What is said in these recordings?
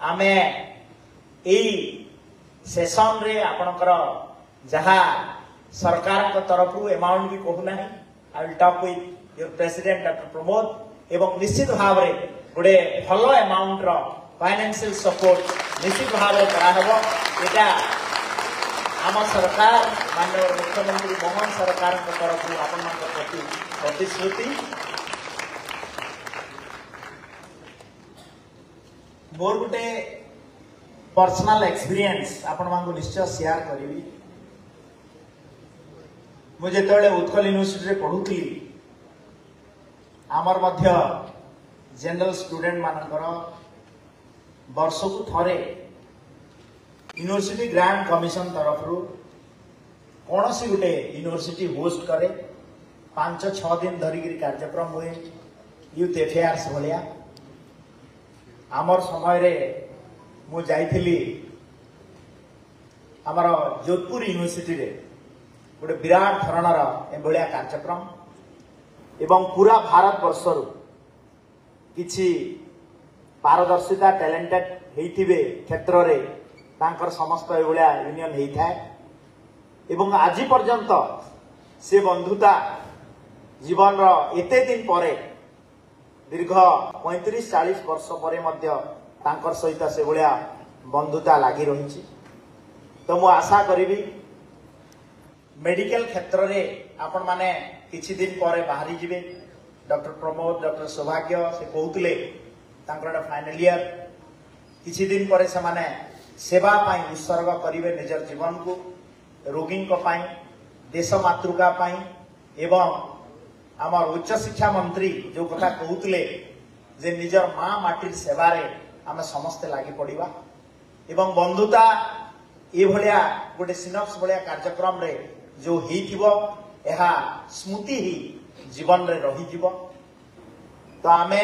आमे सेशन रे आपणकर जहा सरकार को तरफ अमाउंट भी कहूना I will talk with your president doctor Pramod एवं निश्चित भाव रे गोटे भल अमाउंट रो फाइनेंशियल सपोर्ट निश्चित भाव करा हबो। एटा आम सरकार माननीय मुख्यमंत्री मोहन सरकार को तरफ आपण प्रति प्रतिश्रुति। मोर गोटे पर्सनल एक्सपीरियंस आपण मानक निश्चय शेयर करी। मुझे जेतबेले उत्कल यूनिवर्सिटी रे पढ़ुथी आमर मध्य जनरल स्टूडेंट मानकर वर्ष को थरे यूनिवर्सिटी ग्रांट कमिशन तरफ कौन सी गोटे यूनिवर्सिटी होस्ट करे 5-6 दिन धरिक कार्यक्रम हुए यूथ अफेयर्स भाया। आमर समय रे मु जाइथिली आमर जोधपुर यूनिवर्सिटी रे गोटे विराट धरणर एभलिया कार्यक्रम एवं पूरा भारत वर्षर किछि पारदर्शिता टैलेंटेड हेइथिबे क्षेत्र रे तांकर समस्त एभलिया यूनियन हेइथाय एवं आज पर्यंत से बंधुता जीवन रो एते दिन परे दीर्घ 35-40 वर्ष परे मध्य तांकर सहित से भलिया बंधुता लागि रहिछि। तो मु आशा करिबी मेडिकल क्षेत्र रे आपण माने किछि दिन परे बाहरी जिवे। डॉक्टर प्रमोद डॉक्टर सौभाग्य से कहउतले तांकर फाइनल ईयर किछि दिन परे से माने सेवा पाई उत्सर्ग करिवे निजर जीवन को रोगी को पाई देश मातृका पाई एवं आमर उच्च शिक्षा मंत्री जो कथा कहउतले जे निजर मां माटिर सेवा रे आमे समस्ते लागि पड़िबा एवं बंधुता ए भलिया गोटे सिनप्स भलिया कार्यक्रम रे जो हेइथिबो एहा स्मृति ही जीवन रे रही जीवो। तो आमे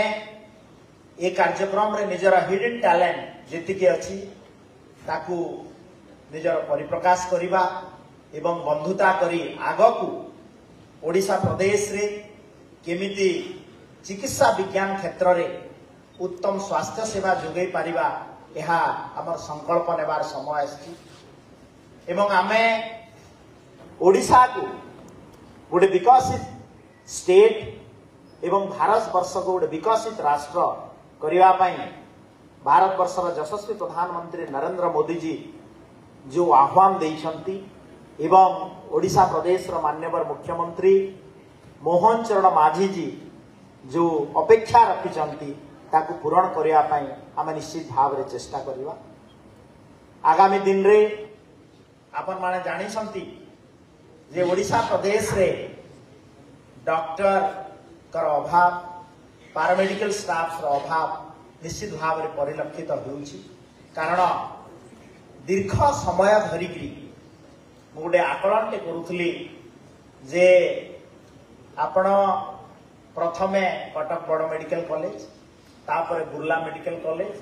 ए कार्यक्रम रे निजर हिडन टैलेंट जेति के अछि ताकू निजर परिप्रकाश करिबा एवं बंधुता करी आगो को ओडिशा प्रदेश रे केमिति चिकित्सा विज्ञान क्षेत्र रे उत्तम स्वास्थ्य सेवा जोगै पारिबा एहा हमर संकल्प नेबार समय अछि एवं आमे ओडिशा को गोटे विकसित स्टेट एवं भारत वर्ष को गोटे विकसित राष्ट्र करिवा पई भारत वर्षर यशस्वी प्रधानमंत्री नरेंद्र मोदी जी जो आह्वान देइछंती एवं ओडिशा प्रदेश रो मान्यवर मुख्यमंत्री मोहन चरण माझी जी जो अपेक्षा रखिछंती ताकू पूरण करिया पई आमे निश्चित भाव रे चेष्टा करिवा। आगामी दिन रे आपन माने जानि छंती जे ओडिशा प्रदेश रे डॉक्टर कर अभाव पैरामेडिकल स्टाफ रो अभाव निश्चित भाव रे परिलक्षित होउछि। कारण दीर्घ समय धरिकी गोटे आकलन टे करुथली जे आपण प्रथमे कटक बड़ मेडिकल कॉलेज तापरे बुर्ला मेडिकल कॉलेज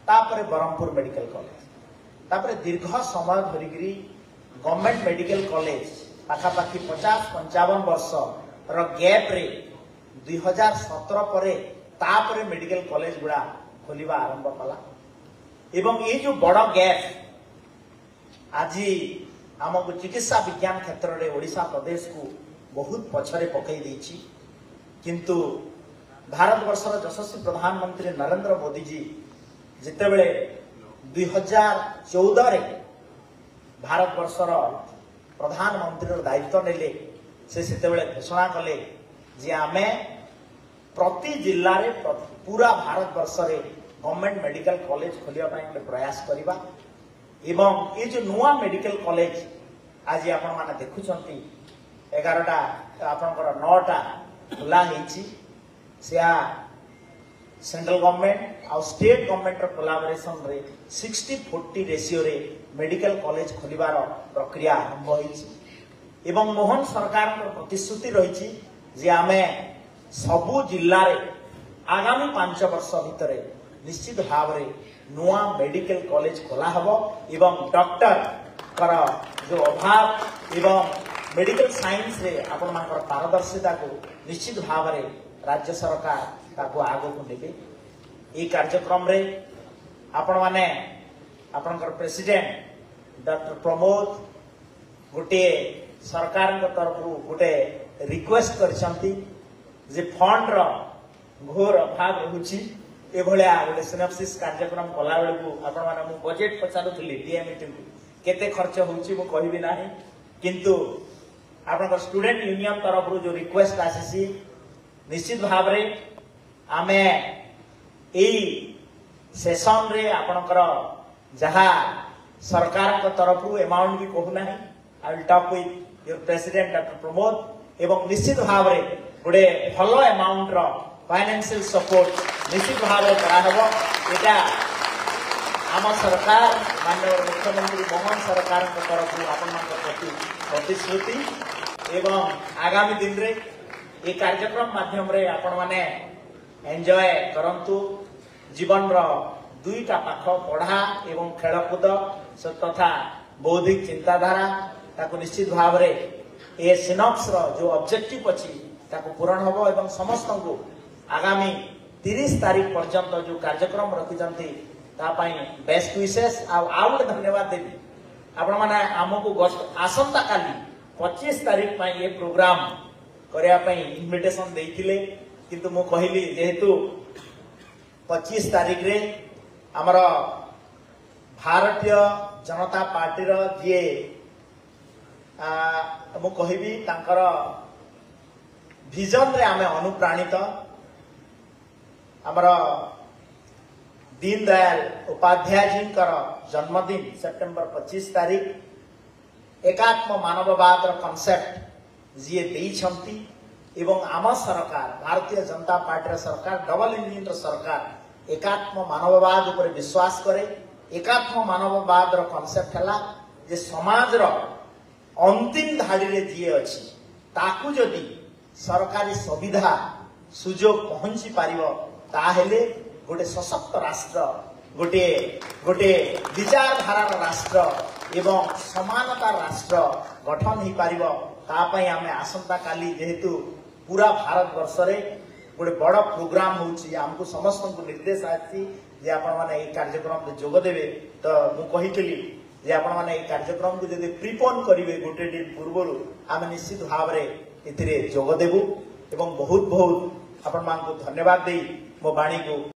तापरे ब्रह्मपुर मेडिकल कॉलेज तापरे दीर्घ समय धरिकी गवर्नमेंट मेडिकल कॉलेज पाखापाखि 50-55 वर्ष रो गैप रे 2017 परे तापरे मेडिकल कॉलेज गुड़ा खोलिबा आरंभ कला एवं ये जो बड़ गैप आज आमको चिकित्सा विज्ञान क्षेत्र रे ओडिशा प्रदेश को बहुत पछरे पकई देछि। किंतु भारत वर्षर यशस्वी प्रधानमंत्री नरेंद्र मोदी जी जितेबेले 2014 रे भारत वर्षर प्रधानमंत्री दायित्व नेले से सेतेबेले घोषणा कले जे आमे प्रति जिल्ला रे पूरा भारत वर्ष रे गवर्नमेंट मेडिकल कॉलेज खोलिया पई प्रयास करिबा एवं ये जो नुआ मेडिकल कॉलेज आज आपण माने देखुछंती 11टा आपनकर 9टा खुला हेछि सेया सेंट्रल गवर्नमेंट और स्टेट गवर्नमेंट रो कोलैबोरेशन रे 60-40 रेशियो रे मेडिकल कॉलेज खोलिबार प्रक्रिया आरंभ होइछि एवं मोहन सरकार प्रतिश्रुति रहिछि जे आमे सबु जिल्ला रे आगामी 5 वर्ष भितरे निश्चित भाव रे नुआ मेडिकल कॉलेज खोला हबो एवं डॉक्टर कर जो अभाव एवं मेडिकल साइंस रे आपण मानकर पारदर्शिता को निश्चित भाव रे राज्य सरकार ताको आगो को नेबे। ए कार्यक्रम रे आपण माने आपनकर प्रेसिडेंट डॉक्टर प्रमोद गोटे सरकार तरफ गोटे रिक्वेस्ट करछंती जे फंड रो घोर अभाव रहुची ए भलिया गोटे सिनॉप्सिस कार्यक्रम कला बेलू आपण माने मु बजेट पचारुथली डीएम मीटिंग केते खर्च होउची मु कहिबी नाही किंतु आपनकर स्टूडेंट यूनियन तरफ जो रिक्वेस्ट आसीसी निश्चित भाव रे आमे एई सेशन रे आपनकर जहा सरकार तरफ अमाउंट भी कहू नाही आई will talk with your president doctor Pramod एवं निश्चित भाव रे गोटे भल अमाउंट रो फाइनेंशियल सपोर्ट निश्चित भाव रे करा हबो एटा आम सरकार माननीय मुख्यमंत्री मोहन सरकार तरफ आपण प्रति प्रतिश्रुति एवं आगामी दिन रे ये कार्यक्रम माध्यम रे आपण माने एंजॉय करंतु जीवन रो दुईटा पाख पढ़ा एवं खेलकूद तथा बौद्धिक चिंताधारा ताको निश्चित भाव रे ए सिनॉप्स रो जो ऑब्जेक्टिव अछि ताको पूरण हबो एवं समस्त को आगामी 30 तारीख पर्यंत जो कार्यक्रम रखिजंती ता पई बेस्ट विशेष आउट धन्यवाद देबी आपण माने हमको आसंता काली 25 तारीख पई ये प्रोग्राम करिया पई इनविटेशन देइथिले किंतु मु कहिली जेहेतु 25 तारीख रे हमर भारतीय जनता पार्टी रो जे मु कहिबी तांकर विजन रे आमे अनुप्राणित हमर दीनदयाल उपाध्याय जी जन्मदिन सेप्टेम्बर 25 तारीख एकात्म मानववाद कॉन्सेप्ट जी देइछंती एवं आम सरकार भारतीय जनता पार्टी सरकार डबल इंजिन सरकार एकात्म मानववाद उपर विश्वास करे एकात्म मानववाद कॉन्सेप्ट हला जे समाज रो अंतिम धाड़ी रे जी अछि ताकू जदि सरकारी सुविधा सुजोग पहुंची पारिबो ताहेले गोटे सशक्त राष्ट्र गोटे गोटे विचारधारा राष्ट्र एवं समानता राष्ट्र गठन ही पारिबो ता पई आमे आसंता काली जेहेतु पूरा भारत वर्ष रे गोटे बड़ प्रोग्राम होउची हमको समस्त को निर्देश आछि जे आपण माने ए कार्यक्रम रे जोग देबे तो मु कहितली जे आपण माने ए कार्यक्रम को जदि प्रीपोन करिवे गोटे दिन पूर्वरु आमे निश्चित भाव रे इथिरे जोग देबु एवं बहुत बहुत आपण मान को धन्यवाद देई मो बाणी को